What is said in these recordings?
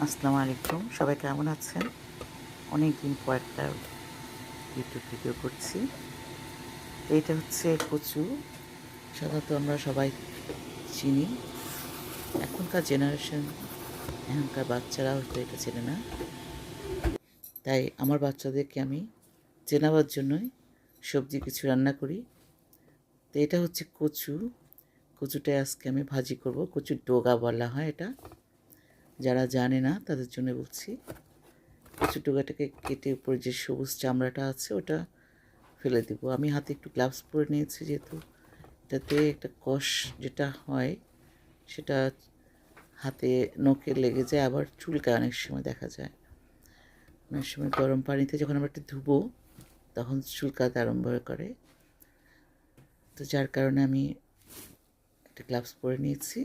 আসসালামু আলাইকুম, সবাই কেমন আছেন? অনেক দিন পর একটা ইউটিউব ভিডিও করছি। তো এটা হচ্ছে কচু। সাধারণত আমরা সবাই চিনি। এখনকার জেনারেশন, এখনকার বাচ্চারা হয়তো এটা চেনে না। তাই আমার বাচ্চাদেরকে আমি চেনাবার জন্যই সবজি কিছু রান্না করি। তো এটা হচ্ছে কচু। কচুটা আজকে আমি ভাজি করব। কচুর ডগা বলা হয় এটা। যারা জানে না তাদের জন্য বলছি। কচুর ডগাটাকে কেটে উপরে যে সবুজ চামড়াটা আছে ওটা ফেলে দেবো। আমি হাতে একটু গ্লাভস পরে নিয়েছি, যেহেতু এটাতে একটা কষ যেটা হয় সেটা হাতে নখে লেগে যায়, আবার চুলকায় অনেক সময় দেখা যায়। অনেক সময় গরম পানিতে যখন আমরা একটু ধুবো তখন চুলকাতে আরম্ভ করে। তো যার কারণে আমি একটা গ্লাভস পরে নিয়েছি।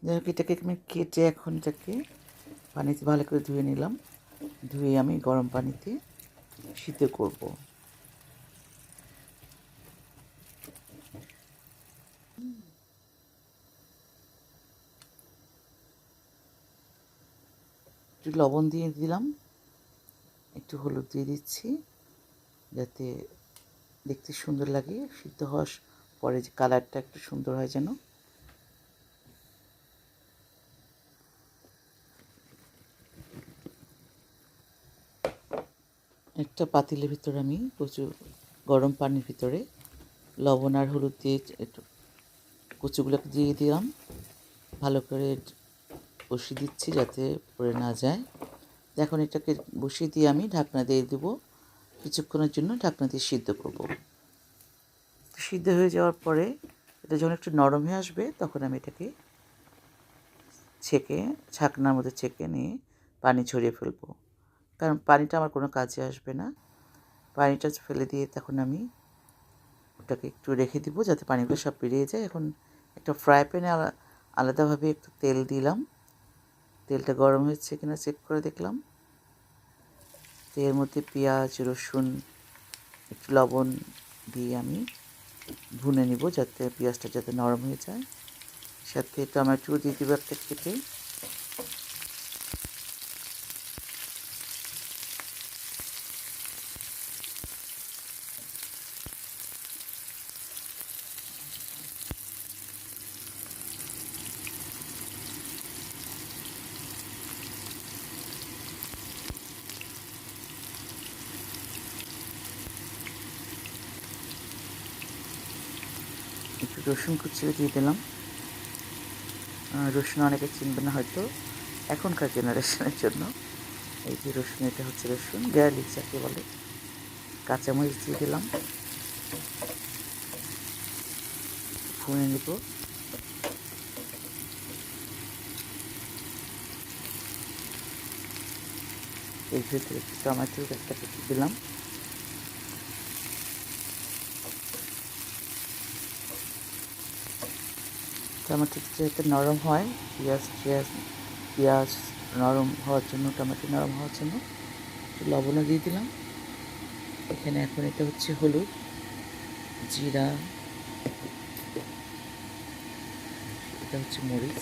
যাই হোক, এটাকে আমি কেটে এখন এটাকে পানিতে ভালো করে ধুয়ে নিলাম। ধুয়ে আমি গরম পানিতে সিদ্ধ করব। একটু লবণ দিয়ে দিলাম, একটু হলুদ দিয়ে দিচ্ছি যাতে দেখতে সুন্দর লাগে। সিদ্ধ হওয়ার পরে যে কালারটা একটু সুন্দর হয় যেন। একটা পাতিলের ভিতরে আমি কচু গরম পানির ভিতরে লবণ আর হলুদ দিয়ে একটু কচুগুলোকে দিয়ে দিলাম। ভালো করে বসিয়ে দিচ্ছি যাতে পড়ে না যায়। এখন এটাকে বসিয়ে দিয়ে আমি ঢাকনা দিয়ে দেবো। কিছুক্ষণের জন্য ঢাকনা দিয়ে সিদ্ধ করব। সিদ্ধ হয়ে যাওয়ার পরে এটা যখন একটু নরম হয়ে আসবে তখন আমি এটাকে ছেঁকে ছাকনার মধ্যে ছেঁকে নিয়ে পানি ঝরিয়ে ফেলবো, কারণ পানিটা আমার কোনো কাজে আসবে না। পানিটা ফেলে দিয়ে তখন আমি ওটাকে একটু রেখে দিব যাতে পানিগুলো সব বেরিয়ে যায়। এখন একটা ফ্রাই প্যানে আলাদাভাবে একটু তেল দিলাম। তেলটা গরম হয়েছে কিনা চেক করে দেখলাম। এর মধ্যে পেঁয়াজ, রসুন, একটু লবণ দিয়ে আমি ভুনে নিব যাতে পেঁয়াজটা যাতে নরম হয়ে যায়। সাথে টমেটো দিয়ে দিব একটা কেটে। একটু রসুন কুচিয়ে দিয়ে দিলাম। রসুন অনেকে চিনবে না হয়তো এখনকার জেনারেশনের জন্য। এই যে রসুন, এটা হচ্ছে রসুন, গার্লিক যাকে বলে। কাঁচামরিচ দিয়ে দিলাম, ভুনে নিব। এর ভিতরে একটু টমেটোর একটা কেটে দিলাম। টমেটোটা যাতে নরম হয়, পেঁয়াজ নরম হওয়ার জন্য, টমেটো নরম হওয়ার জন্য একটু লবণও দিয়ে দিলাম। এখানে এখন এটা হচ্ছে হলুদ, জিরা, এটা হচ্ছে মরিচ,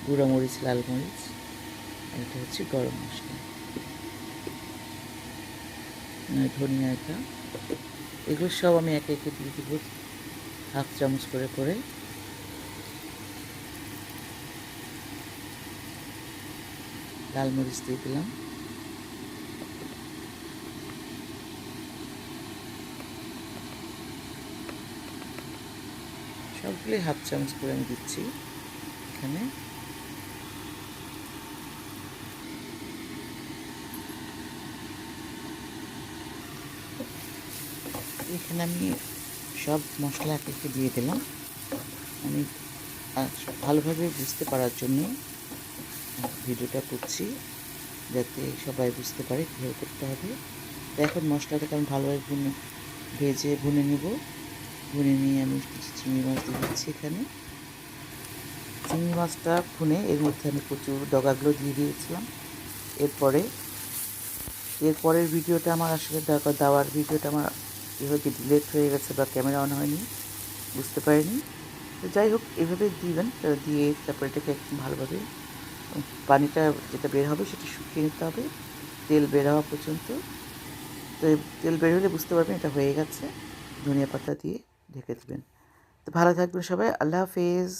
গুঁড়া মরিচ, লাল মরিচ, আর এটা হচ্ছে গরম মশলা, ধনিয়া। এগুলো সব আমি একে একে দিয়ে দিব হাফ চামচ করে করে। লাল মরিচ দিয়ে দিলাম। সবগুলোই হাফ চামচ করে আমি দিচ্ছি এখানে। এখানে আমি সব মশলা একে একে দিয়ে দিলাম। আমি ভালোভাবে বুঝতে পারার জন্য ভিডিওটা করছি, যাতে সবাই বুঝতে পারে কীভাবে করতে হবে। তো এখন মশলাটাকে আমি ভালোভাবে ভেজে ভুনে নেব। ভুনে নিয়ে আমি কিছু চিংড়ি মাছ দিয়ে দিচ্ছি এখানে। চিংড়ি মাছটা ভুনে এর মধ্যে আমি কচুর ডগাগুলো দিয়ে দিয়েছিলাম। এরপরের ভিডিওটা আমার আসলে দেওয়ার ভিডিওটা আমার কীভাবে ডিলেট হয়ে গেছে বা ক্যামেরা অন হয়নি, বুঝতে পারিনি। তো যাই হোক এভাবে দিবেন, তো দিয়ে তারপর এটাকে একদম ভালোভাবে পানিটা যেটা বের হবে সেটা শুকিয়ে নিতে হবে তেল বের হওয়া পর্যন্ত। তো তেল বের হলে বুঝতে পারবেন এটা হয়ে গেছে। ধনিয়া পাতা দিয়ে ঢেকে দিবেন। তো ভালো থাকবেন সবাই। আল্লাহ হাফেজ।